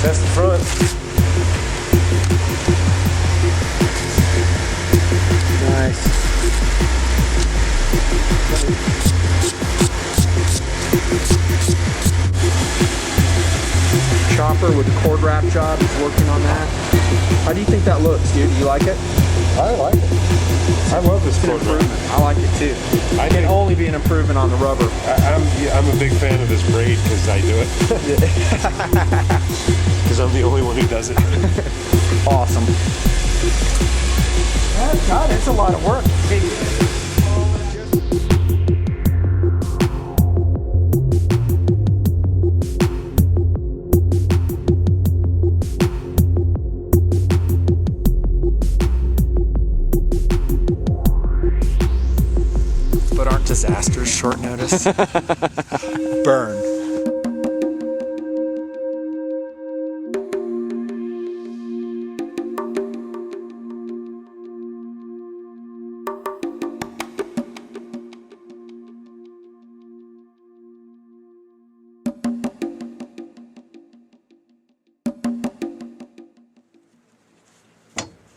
Test the front. Nice. Chopper with the cord wrap job, he's working on that. How do you think that looks, dude? Do you like it? I like it. I love this cord wrap. I like it too. I can only be an improvement on the rubber. I'm a big fan of this braid because I do it. Because I'm the only one who does it. Awesome. God, it's a lot of work. But aren't disasters short notice? Burn.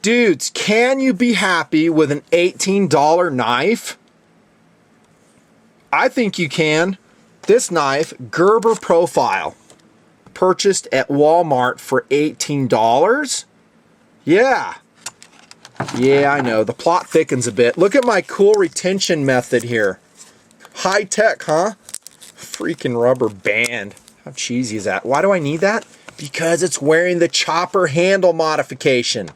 Dudes, can you be happy with an $18 knife? I think you can. This knife, Gerber Profile, purchased at Walmart for $18. Yeah. Yeah, I know. The plot thickens a bit. Look at my cool retention method here. High tech, huh? Freaking rubber band. How cheesy is that? Why do I need that? Because it's wearing the chopper handle modification.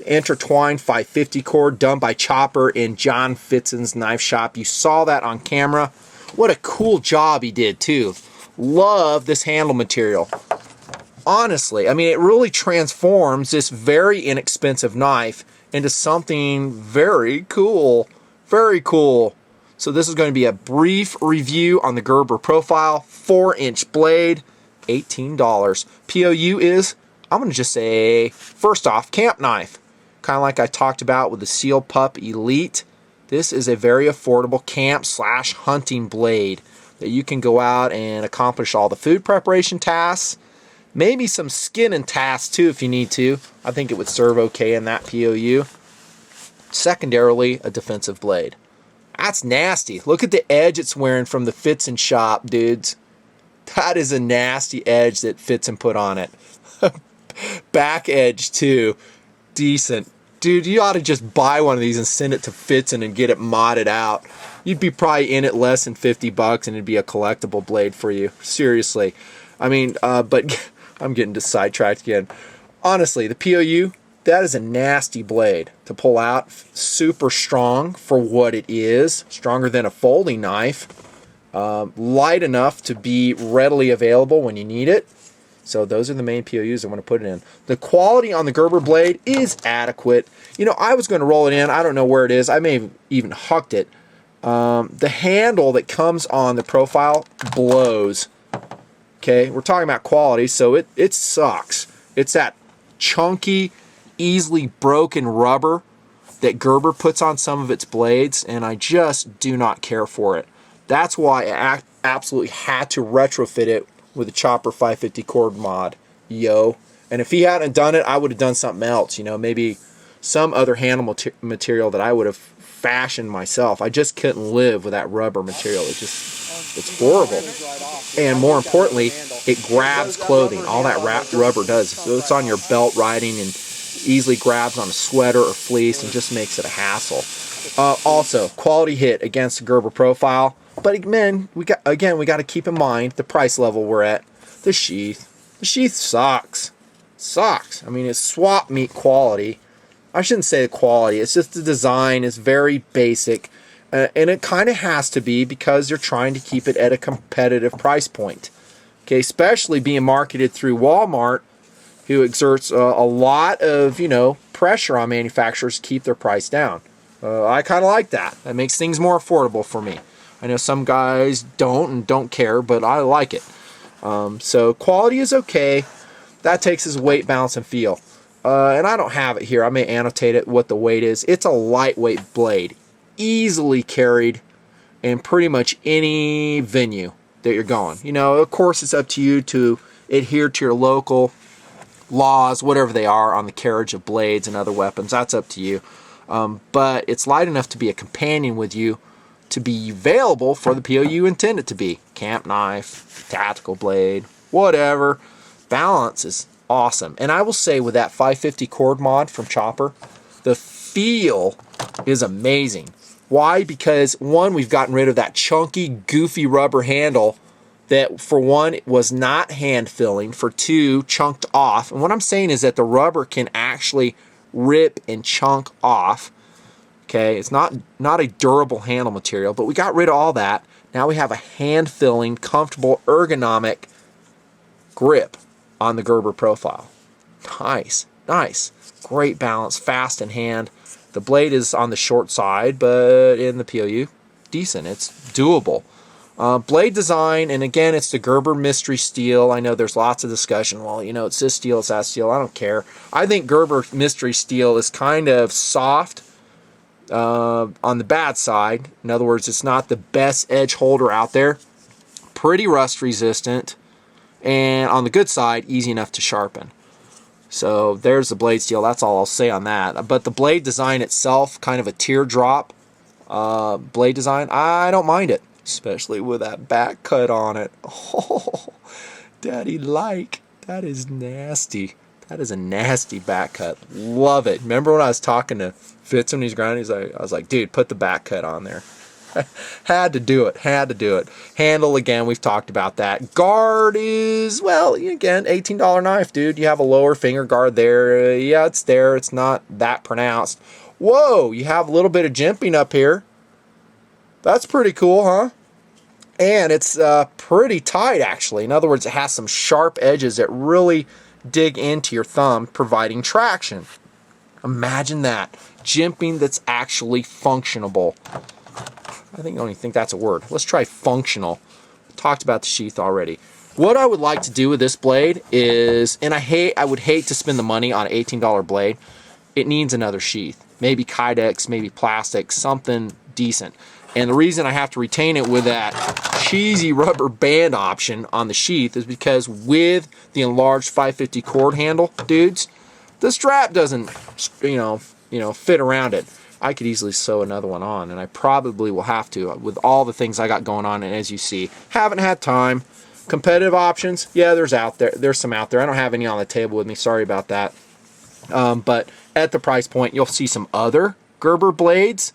Intertwined 550 cord done by Chopper in John Fitzen's knife shop. You saw that on camera. What a cool job he did too. Love this handle material. Honestly, I mean, it really transforms this very inexpensive knife into something very cool. Very cool. So this is going to be a brief review on the Gerber Profile 4-inch blade, $18. POU is, I'm going to just say, first off, camp knife. Kind of like I talked about with the Seal Pup Elite. This is a very affordable camp/hunting blade that you can go out and accomplish all the food preparation tasks. Maybe some skinning tasks too if you need to. I think it would serve okay in that POU. Secondarily, a defensive blade. That's nasty. Look at the edge it's wearing from the Fitzen shop, dudes. That is a nasty edge that Fitzen put on it. Back edge too. Decent. Dude, you ought to just buy one of these and send it to Fitzen and get it modded out. You'd be probably in it less than 50 bucks and it'd be a collectible blade for you. Seriously. I mean, but I'm getting sidetracked again. Honestly, the POU, that is a nasty blade to pull out. Super strong for what it is. Stronger than a folding knife. Light enough to be readily available when you need it. So those are the main POUs I want to put it in. The quality on the Gerber blade is adequate. You know, I was going to roll it in. I don't know where it is. I may have even hucked it. The handle that comes on the Profile blows. Okay, we're talking about quality, so it sucks. It's that chunky, easily broken rubber that Gerber puts on some of its blades, and I just do not care for it. That's why I absolutely had to retrofit it with a Chopper 550 cord mod. Yo. And if he hadn't done it, I would have done something else. You know, maybe some other handle material that I would have fashioned myself. I just couldn't live with that rubber material. It's horrible. And more importantly, it grabs clothing. All that rubber does. So it's on your belt riding and easily grabs on a sweater or fleece and just makes it a hassle. Also, quality hit against the Gerber Profile. But again, we got to keep in mind the price level we're at. The sheath. The sheath sucks. Sucks. I mean, it's swap meet quality. I shouldn't say the quality. It's just the design is very basic. And it kind of has to be because you're trying to keep it at a competitive price point. Okay, especially being marketed through Walmart, who exerts a lot of, pressure on manufacturers to keep their price down. I kind of like that. That makes things more affordable for me. I know some guys don't care, but I like it. So quality is okay. That takes his weight, balance, and feel. And I don't have it here. I may annotate it what the weight is. It's a lightweight blade. Easily carried in pretty much any venue that you're going. Of course, it's up to you to adhere to your local laws, whatever they are, on the carriage of blades and other weapons. That's up to you. But it's light enough to be a companion with you, to be available for the PO you intend it to be. Camp knife, tactical blade, whatever. Balance is awesome. And I will say, with that 550 cord mod from Chopper, the feel is amazing. Why? Because one, we've gotten rid of that chunky, goofy rubber handle that, for one, was not hand filling, for two, chunked off. And what I'm saying is that the rubber can actually rip and chunk off. Okay, it's not a durable handle material, but we got rid of all that. Now we have a hand filling, comfortable, ergonomic grip on the Gerber Profile. Nice, nice. Great balance, fast in hand. The blade is on the short side, but in the POU, decent. It's doable. Blade design, and again, it's the Gerber Mystery Steel. I know there's lots of discussion. Well, you know, it's this steel, it's that steel. I don't care. I think Gerber Mystery Steel is kind of soft on the bad side. In other words, it's not the best edge holder out there. Pretty rust resistant. And on the good side, easy enough to sharpen. So there's the blade steel. That's all I'll say on that. But the blade design itself, kind of a teardrop blade design, I don't mind it. Especially with that back cut on it. Oh, daddy like. That is nasty. That is a nasty back cut. Love it. Remember when I was talking to Fitz when he's grinding? I was like, dude, put the back cut on there. Had to do it. Had to do it. Handle, again, we've talked about that. Guard is, well, again, $18 knife, dude. You have a lower finger guard there. Yeah, it's there. It's not that pronounced. Whoa, you have a little bit of jimping up here. That's pretty cool, huh? And it's pretty tight, actually. In other words, it has some sharp edges that really dig into your thumb, providing traction. Imagine that. Jimping that's actually functionable. I don't even think that's a word. Let's try functional. Talked about the sheath already. What I would like to do with this blade is, and I would hate to spend the money on an $18 blade. It needs another sheath. Maybe Kydex, maybe plastic, something decent. And the reason I have to retain it with that cheesy rubber band option on the sheath is because with the enlarged 550 cord handle, dudes, the strap doesn't, fit around it. I could easily sew another one on, and I probably will have to with all the things I got going on. And as you see, haven't had time. Competitive options, yeah, there's some out there. I don't have any on the table with me. Sorry about that. But at the price point, you'll see some other Gerber blades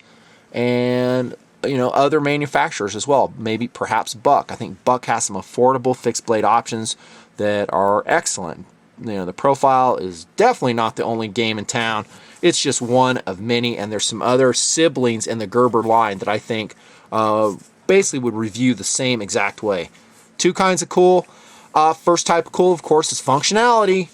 and other manufacturers as well. Maybe perhaps Buck. I think Buck has some affordable fixed blade options that are excellent. The Profile is definitely not the only game in town. It's just one of many, and there's some other siblings in the Gerber line that I think basically would review the same exact way. Two kinds of cool. First type of cool, of course, is functionality.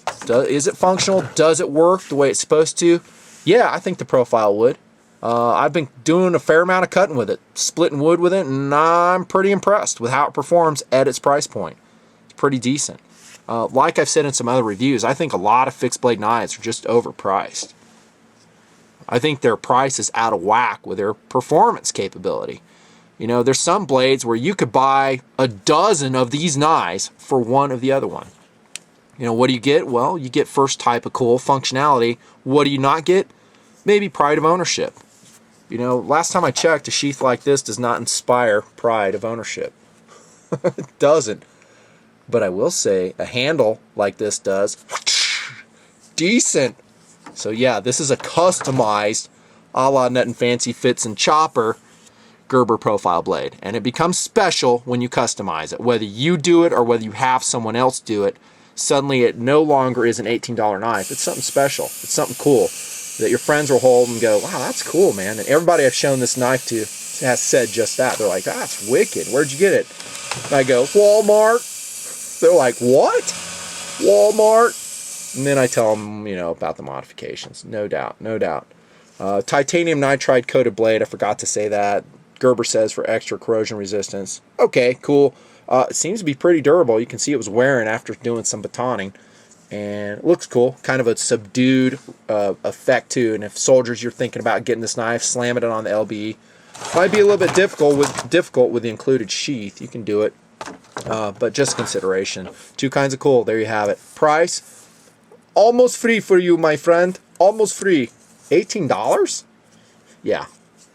Is it functional? Does it work the way it's supposed to? Yeah, I think the Profile would. I've been doing a fair amount of cutting with it, splitting wood with it, and I'm pretty impressed with how it performs at its price point. It's pretty decent. Like I've said in some other reviews, I think a lot of fixed blade knives are just overpriced. I think their price is out of whack with their performance capability. There's some blades where you could buy a dozen of these knives for one of the other one. What do you get? Well, you get first type of cool functionality. What do you not get? Maybe pride of ownership. Last time I checked, a sheath like this does not inspire pride of ownership. It doesn't. But I will say a handle like this does. Decent. So yeah, this is a customized, a la nutnfancy Fitz and Chopper Gerber Profile blade. And it becomes special when you customize it. Whether you do it or whether you have someone else do it, suddenly it no longer is an $18 knife. It's something special. It's something cool that your friends will hold and go, wow, that's cool, man. And everybody I've shown this knife to has said just that. They're like, that's wicked. Where'd you get it? And I go, Walmart. They're like, what? Walmart? And then I tell them, about the modifications. No doubt, no doubt. Titanium nitride coated blade. I forgot to say that. Gerber says for extra corrosion resistance. Okay, cool. It seems to be pretty durable. You can see it was wearing after doing some batoning. And it looks cool. Kind of a subdued effect too. And if soldiers, you're thinking about getting this knife, slamming it on the LBE. Might be a little bit difficult with the included sheath. You can do it. But just consideration. Two kinds of cool. There you have it. Price, almost free for you, my friend. Almost free. $18? Yeah.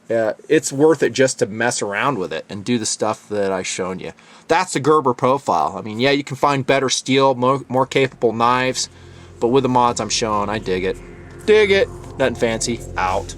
It's worth it just to mess around with it and do the stuff that I've shown you. That's the Gerber Profile. I mean, yeah, you can find better steel, more capable knives, but with the mods I'm showing, I dig it. Dig it. Nothing fancy. Out.